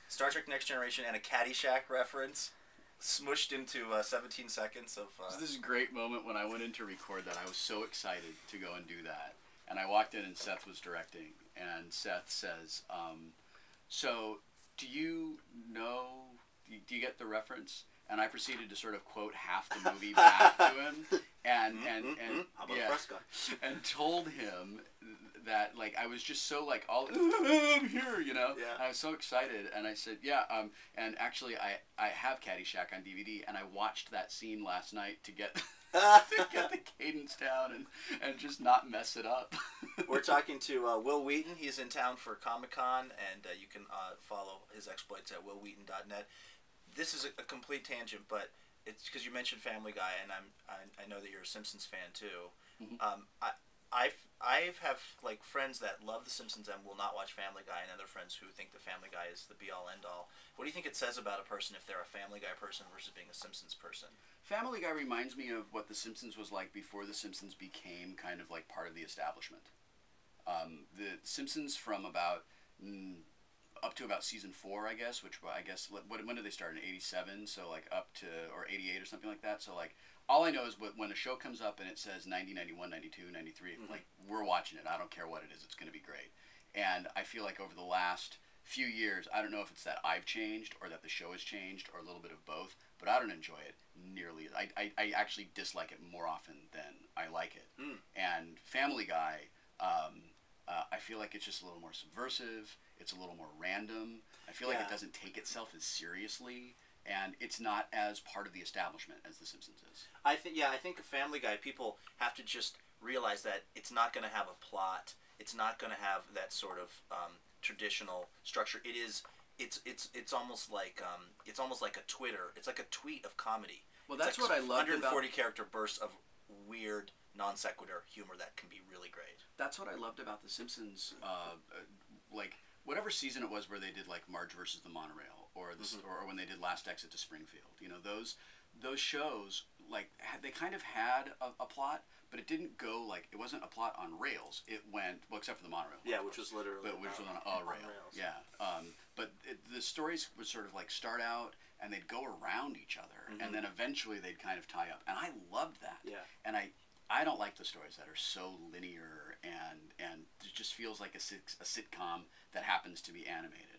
Star Trek Next Generation and a Caddyshack reference smushed into 17 seconds of... So this is a great moment when I went in to record that. I was so excited to go and do that. And I walked in and Seth was directing. And Seth says, so do you know, do you get the reference? And I proceeded to sort of quote half the movie back to him. And and told him that, like, I was just so, like, all, I'm here, you know? Yeah. I was so excited, and I said, yeah, and actually, I have Caddyshack on DVD, and I watched that scene last night to get the cadence down and just not mess it up. We're talking to Wil Wheaton. He's in town for Comic-Con, and you can follow his exploits at wilwheaton.net. This is a complete tangent, but it's because you mentioned Family Guy, and I know that you're a Simpsons fan, too. Mm-hmm. I have like friends that love The Simpsons and will not watch Family Guy, and other friends who think the Family Guy is the be-all, end-all. What do you think it says about a person if they're a Family Guy person versus being a Simpsons person? Family Guy reminds me of what The Simpsons was like before The Simpsons became kind of like part of the establishment. The Simpsons from about up to about season 4, I guess, which I guess when did they start, in 87? So like up to, or 88 or something like that. So like all I know is when a show comes up and it says 90, 91, 92, 93, like we're watching it. I don't care what it is. It's going to be great. And I feel like over the last few years, I don't know if it's that I've changed or that the show has changed or a little bit of both, but I don't enjoy it nearly. I actually dislike it more often than I like it. And Family Guy, I feel like it's just a little more subversive. It's a little more random. I feel like it doesn't take itself as seriously, and it's not as part of the establishment as The Simpsons is. I think a Family Guy, people have to just realize that it's not going to have a plot. It's not going to have that sort of traditional structure. It's almost like a Twitter. It's like a tweet of comedy. Well, that's like what I loved 140 character bursts of weird non sequitur humor that can be really great. That's what I loved about The Simpsons. Like whatever season it was where they did like Marge versus the Monorail, or or when they did Last Exit to Springfield. You know, those shows, like, they kind of had a plot, but it didn't go, like, it wasn't a plot on rails. It went, well, except for the Monorail. Yeah, which was literally which was on a rail. Rails. Yeah. But the stories would sort of like start out and they'd go around each other, and then eventually they'd kind of tie up. And I loved that. Yeah. And I don't like the stories that are so linear and it just feels like a sitcom that happens to be animated.